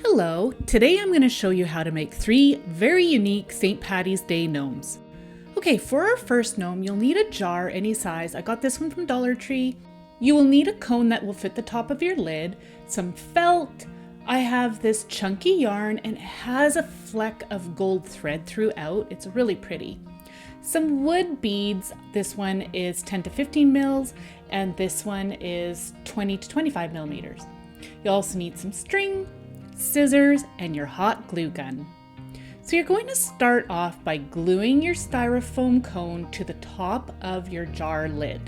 Hello, today I'm going to show you how to make 3 very unique St. Paddy's Day gnomes. Okay, for our first gnome, you'll need a jar any size. I got this one from Dollar Tree. You will need a cone that will fit the top of your lid, some felt. I have this chunky yarn and it has a fleck of gold thread throughout. It's really pretty. Some wood beads. This one is 10 to 15 mils and this one is 20 to 25 millimeters. You'll also need some string, scissors, and your hot glue gun. So you're going to start off by gluing your styrofoam cone to the top of your jar lid.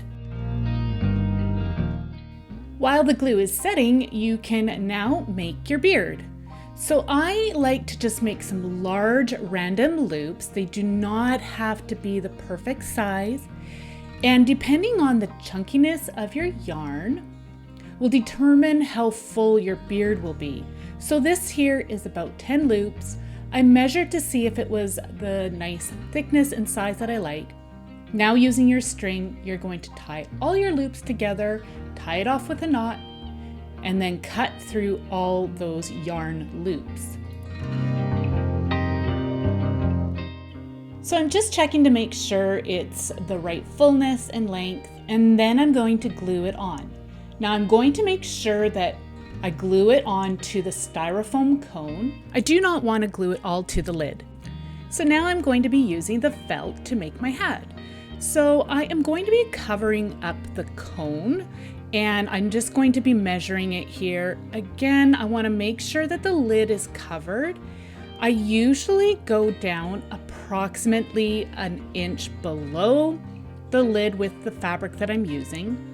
While the glue is setting, you can now make your beard. So I like to just make some large random loops. They do not have to be the perfect size. And depending on the chunkiness of your yarn, will determine how full your beard will be. So this here is about 10 loops. I measured to see if it was the nice thickness and size that I like. Now using your string, you're going to tie all your loops together, tie it off with a knot, and then cut through all those yarn loops. So I'm just checking to make sure it's the right fullness and length, and then I'm going to glue it on. Now I'm going to make sure that I glue it onto the styrofoam cone. I do not want to glue it all to the lid. So now I'm going to be using the felt to make my hat. So I am going to be covering up the cone and I'm just going to be measuring it here. Again, I want to make sure that the lid is covered. I usually go down approximately an inch below the lid with the fabric that I'm using.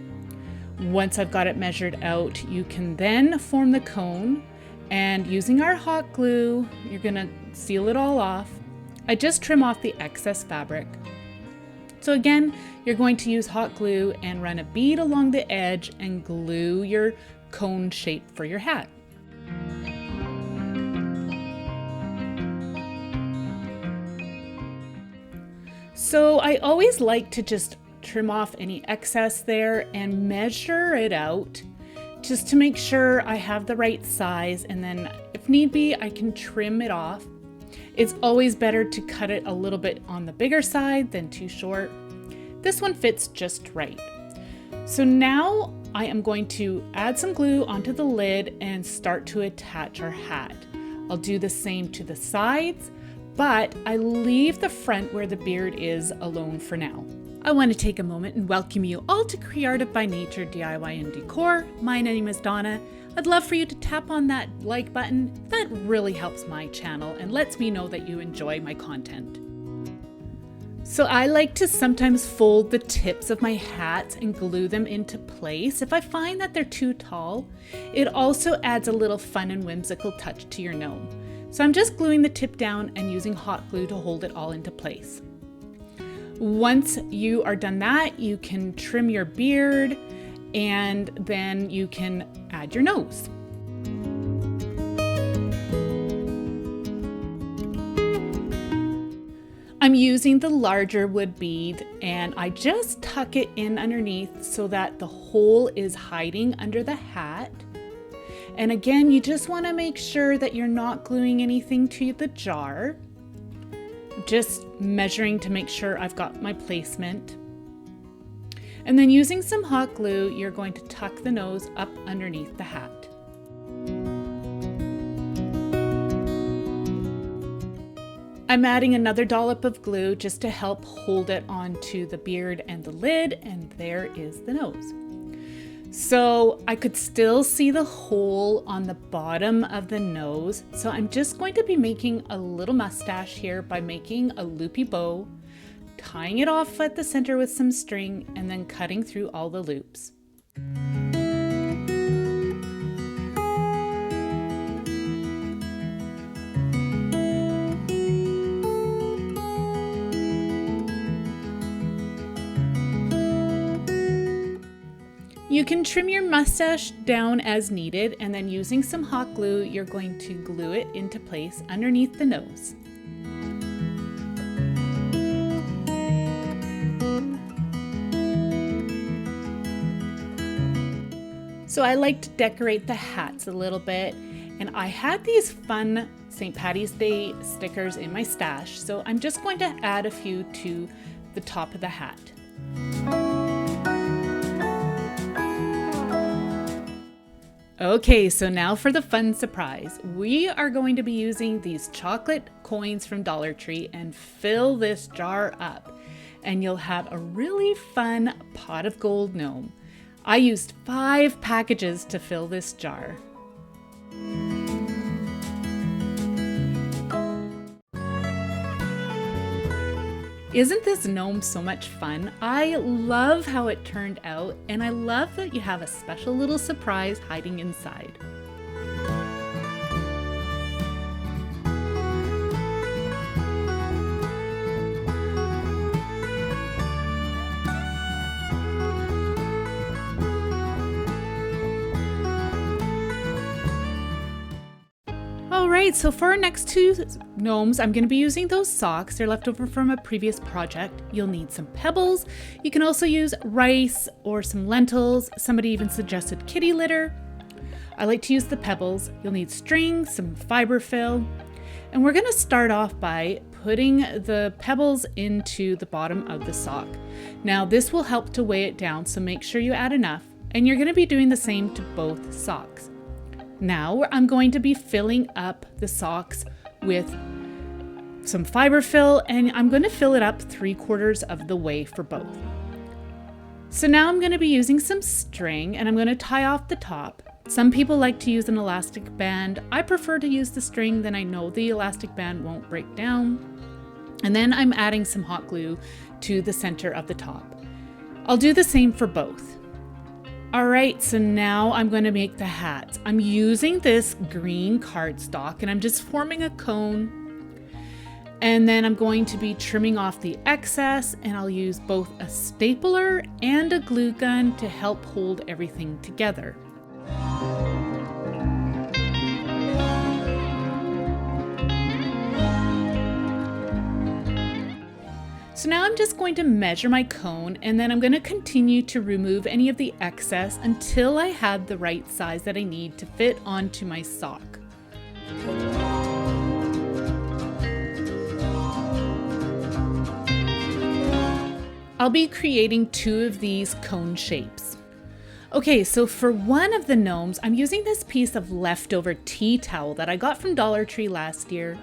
Once I've got it measured out, you can then form the cone, and using our hot glue, you're gonna seal it all off. I just trim off the excess fabric. So again, you're going to use hot glue and run a bead along the edge and glue your cone shape for your hat. So I always like to just trim off any excess there and measure it out just to make sure I have the right size, and then if need be I can trim it off. It's always better to cut it a little bit on the bigger side than too short. This one fits just right. So now I am going to add some glue onto the lid and start to attach our hat. I'll do the same to the sides, but I leave the front where the beard is alone for now. I want to take a moment and welcome you all to Creative by Nature DIY and Decor. My name is Donna. I'd love for you to tap on that like button. That really helps my channel and lets me know that you enjoy my content. So I like to sometimes fold the tips of my hats and glue them into place if I find that they're too tall. It also adds a little fun and whimsical touch to your gnome. So I'm just gluing the tip down and using hot glue to hold it all into place. Once you are done that, you can trim your beard and then you can add your nose. I'm using the larger wood bead and I just tuck it in underneath so that the hole is hiding under the hat. And again, you just want to make sure that you're not gluing anything to the jar. Just measuring to make sure I've got my placement. And then using some hot glue, you're going to tuck the nose up underneath the hat. I'm adding another dollop of glue just to help hold it onto the beard and the lid, and there is the nose. So I could still see the hole on the bottom of the nose. So I'm just going to be making a little mustache here by making a loopy bow, tying it off at the center with some string, and then cutting through all the loops. You can trim your mustache down as needed, and then using some hot glue, you're going to glue it into place underneath the nose. So I like to decorate the hats a little bit, And I had these fun St. Paddy's Day stickers in my stash, so I'm just going to add a few to the top of the hat. Okay, so now for the fun surprise. We are going to be using these chocolate coins from Dollar Tree and fill this jar up. And you'll have a really fun pot of gold gnome. I used 5 packages to fill this jar. Isn't this gnome so much fun? I love how it turned out, and I love that you have a special little surprise hiding inside. Alright, so for our next 2 gnomes, I'm going to be using those socks. They're left over from a previous project. You'll need some pebbles. You can also use rice or some lentils. Somebody even suggested kitty litter. I like to use the pebbles. You'll need string, some fiber fill. And we're going to start off by putting the pebbles into the bottom of the sock. Now this will help to weigh it down, so make sure you add enough. And you're going to be doing the same to both socks. Now I'm going to be filling up the socks with some fiber fill, and I'm going to fill it up 3/4 of the way for both. So now I'm going to be using some string, and I'm going to tie off the top. Some people like to use an elastic band. I prefer to use the string, then I know the elastic band won't break down. And then I'm adding some hot glue to the center of the top. I'll do the same for both. Alright, so now I'm going to make the hats. I'm using this green cardstock and I'm just forming a cone. And then I'm going to be trimming off the excess, and I'll use both a stapler and a glue gun to help hold everything together. So now I'm just going to measure my cone, and then I'm going to continue to remove any of the excess until I have the right size that I need to fit onto my sock. I'll be creating 2 of these cone shapes. Okay, so for one of the gnomes, I'm using this piece of leftover tea towel that I got from Dollar Tree last year.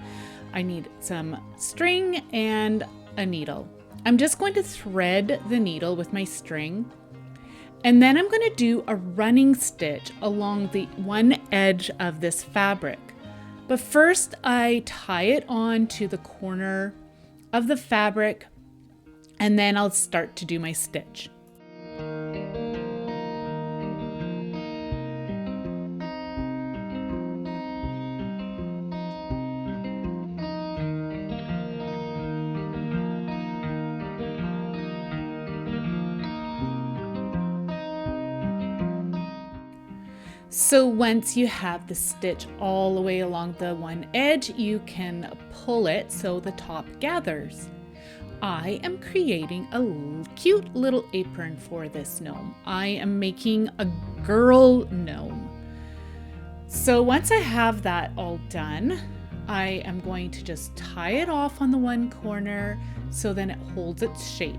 I need some string and a needle. I'm just going to thread the needle with my string, and then I'm going to do a running stitch along the one edge of this fabric. But first I tie it on to the corner of the fabric, and then I'll start to do my stitch. So once you have the stitch all the way along the one edge, you can pull it so the top gathers. I am creating a cute little apron for this gnome. I am making a girl gnome. So once I have that all done, I am going to just tie it off on the one corner so then it holds its shape.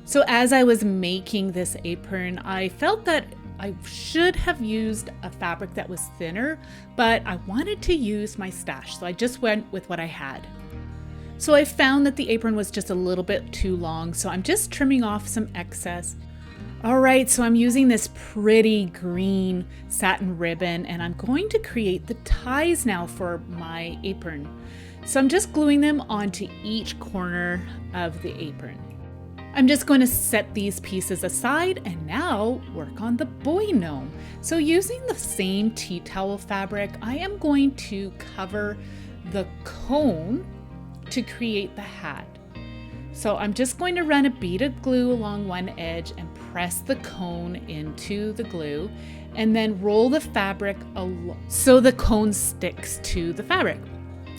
So as I was making this apron, I felt that I should have used a fabric that was thinner, but I wanted to use my stash, so I just went with what I had. So I found that the apron was just a little bit too long, so I'm just trimming off some excess. All right, so I'm using this pretty green satin ribbon, and I'm going to create the ties now for my apron. So I'm just gluing them onto each corner of the apron. I'm just going to set these pieces aside and now work on the boy gnome. So using the same tea towel fabric, I am going to cover the cone to create the hat. So I'm just going to run a bead of glue along one edge and press the cone into the glue, and then roll the fabric so the cone sticks to the fabric.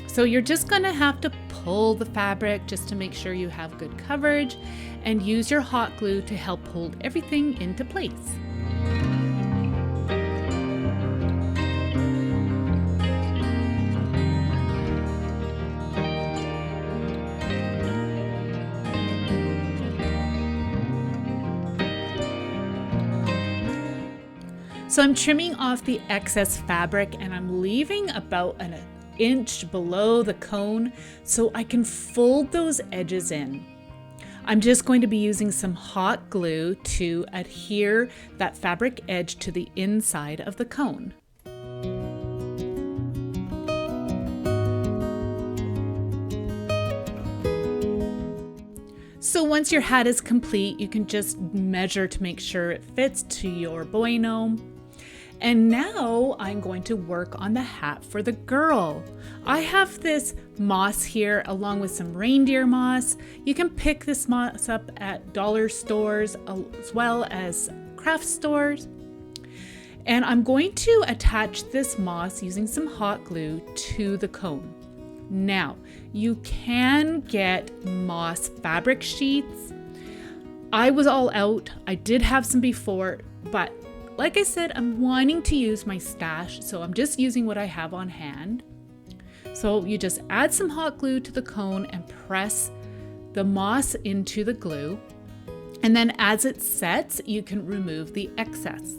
So you're just going to have to pull the fabric just to make sure you have good coverage, and use your hot glue to help hold everything into place. So I'm trimming off the excess fabric and I'm leaving about an inch below the cone so I can fold those edges in. I'm just going to be using some hot glue to adhere that fabric edge to the inside of the cone. So once your hat is complete, you can just measure to make sure it fits to your boy gnome. And now I'm going to work on the hat for the girl. I have this moss here along with some reindeer moss. You can pick this moss up at dollar stores as well as craft stores. And I'm going to attach this moss using some hot glue to the cone. Now, you can get moss fabric sheets. I was all out. I did have some before, but like I said, I'm wanting to use my stash, so I'm just using what I have on hand. So you just add some hot glue to the cone and press the moss into the glue. And then as it sets, you can remove the excess.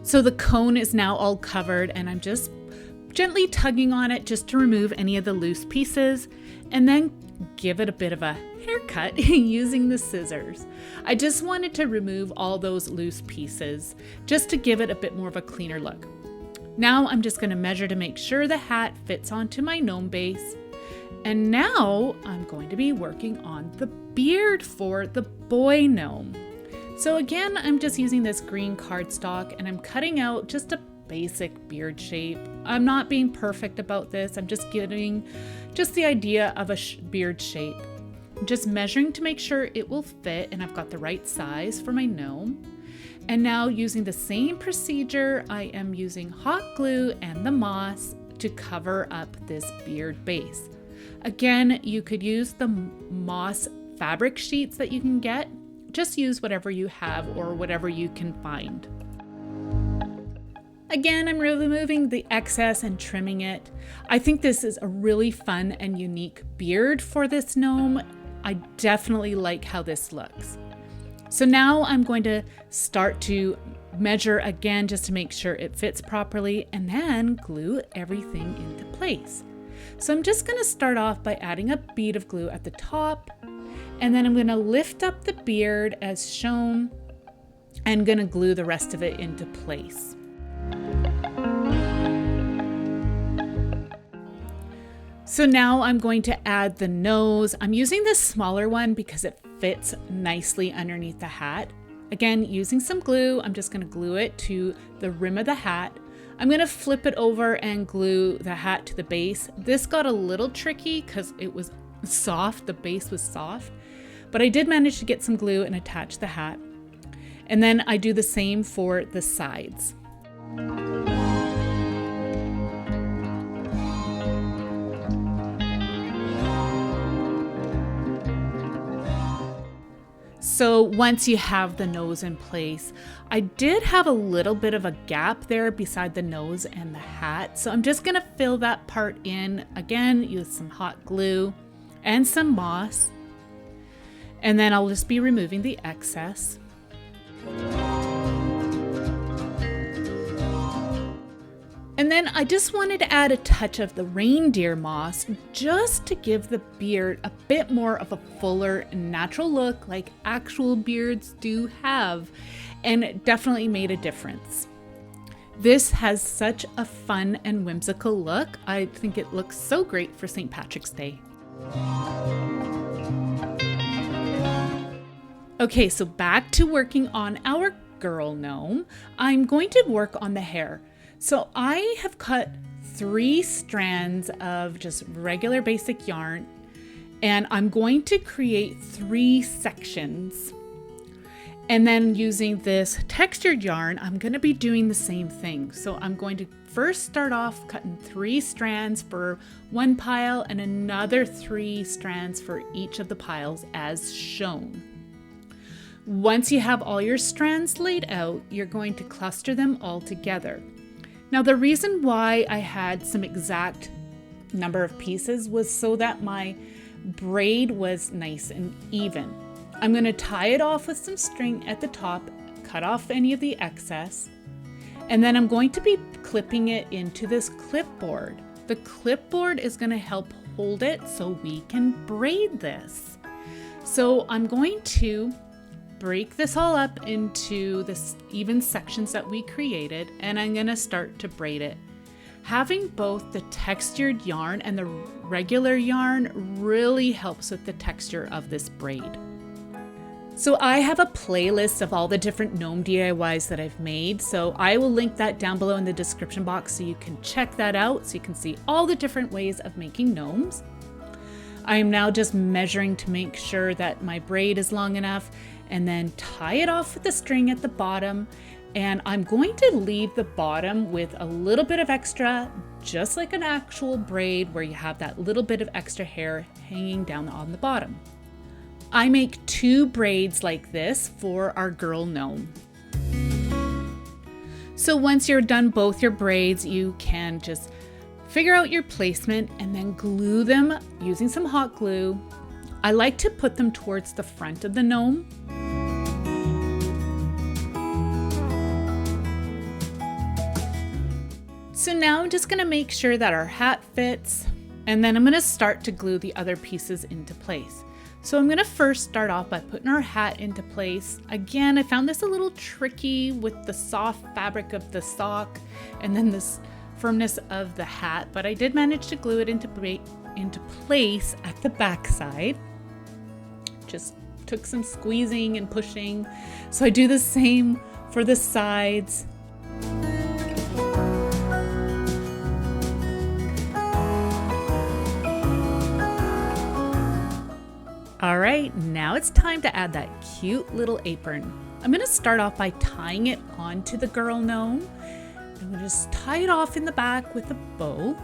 So the cone is now all covered and I'm just gently tugging on it just to remove any of the loose pieces and then give it a bit of a haircut using the scissors. I just wanted to remove all those loose pieces just to give it a bit more of a cleaner look. Now I'm just going to measure to make sure the hat fits onto my gnome base. And now I'm going to be working on the beard for the boy gnome. So again, I'm just using this green cardstock and I'm cutting out just a basic beard shape. I'm not being perfect about this. I'm just getting just the idea of a beard shape. I'm just measuring to make sure it will fit and I've got the right size for my gnome. And now using the same procedure, I am using hot glue and the moss to cover up this beard base. Again, you could use the moss fabric sheets that you can get. Just use whatever you have or whatever you can find. Again, I'm removing the excess and trimming it. I think this is a really fun and unique beard for this gnome. I definitely like how this looks. So now I'm going to start to measure again just to make sure it fits properly and then glue everything into place. So I'm just going to start off by adding a bead of glue at the top and then I'm going to lift up the beard as shown and going to glue the rest of it into place. So now I'm going to add the nose. I'm using this smaller one because it fits nicely underneath the hat. Again, using some glue, I'm just going to glue it to the rim of the hat. I'm going to flip it over and glue the hat to the base. This got a little tricky because it was soft, the base was soft, but I did manage to get some glue and attach the hat. And then I do the same for the sides. So once you have the nose in place, I did have a little bit of a gap there beside the nose and the hat. So I'm just gonna fill that part in again, use some hot glue and some moss. And then I'll just be removing the excess. And then I just wanted to add a touch of the reindeer moss just to give the beard a bit more of a fuller natural look like actual beards do have, and it definitely made a difference. This has such a fun and whimsical look. I think it looks so great for St. Patrick's Day. Okay, so back to working on our girl gnome. I'm going to work on the hair. So I have cut 3 strands of just regular basic yarn, and I'm going to create 3 sections. And then using this textured yarn, I'm going to be doing the same thing. So I'm going to first start off cutting 3 strands for one pile and another 3 strands for each of the piles as shown. Once you have all your strands laid out, you're going to cluster them all together. Now, the reason why I had some exact number of pieces was so that my braid was nice and even. I'm going to tie it off with some string at the top, cut off any of the excess, and then I'm going to be clipping it into this clipboard. The clipboard is going to help hold it so we can braid this. So I'm going to break this all up into this even sections that we created, and I'm going to start to braid it. Having both the textured yarn and the regular yarn really helps with the texture of this braid. So I have a playlist of all the different gnome DIYs that I've made, so I will link that down below in the description box so you can check that out, so you can see all the different ways of making gnomes. I am now just measuring to make sure that my braid is long enough, and then tie it off with the string at the bottom. And I'm going to leave the bottom with a little bit of extra, just like an actual braid where you have that little bit of extra hair hanging down on the bottom. I make 2 braids like this for our girl gnome. So once you're done both your braids, you can just figure out your placement and then glue them using some hot glue. I like to put them towards the front of the gnome. So now I'm just going to make sure that our hat fits, and then I'm going to start to glue the other pieces into place. So I'm going to first start off by putting our hat into place. Again, I found this a little tricky with the soft fabric of the sock and then this firmness of the hat, but I did manage to glue it into place at the back side. Just took some squeezing and pushing. So I do the same for the sides. All right, now it's time to add that cute little apron. I'm going to start off by tying it onto the girl gnome. I'm going to just tie it off in the back with a bow.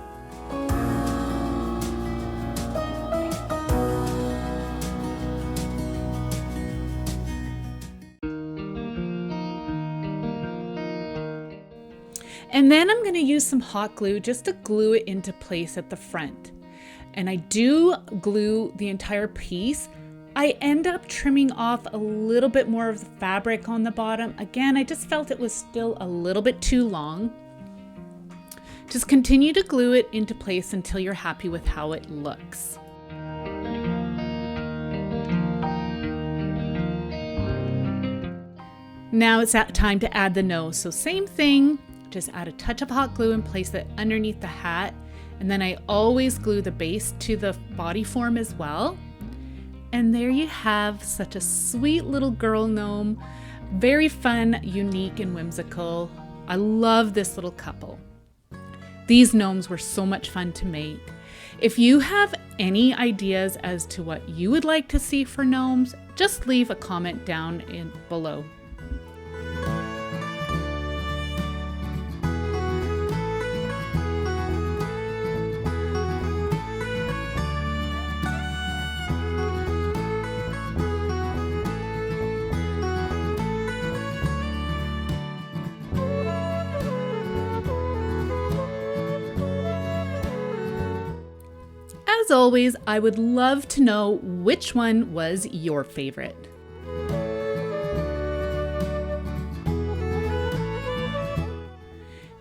And then I'm going to use some hot glue just to glue it into place at the front. And I do glue the entire piece. I end up trimming off a little bit more of the fabric on the bottom. Again, I just felt it was still a little bit too long. Just continue to glue it into place until you're happy with how it looks. Now it's time to add the nose. So same thing, just add a touch of hot glue and place it underneath the hat. And then I always glue the base to the body form as well. And there you have such a sweet little girl gnome. Very fun, unique, and whimsical. I love this little couple. These gnomes were so much fun to make. If you have any ideas as to what you would like to see for gnomes, just leave a comment down below. As always, I would love to know which one was your favorite.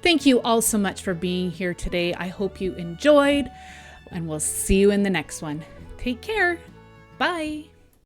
Thank you all so much for being here today. I hope you enjoyed, and we'll see you in the next one. Take care. Bye.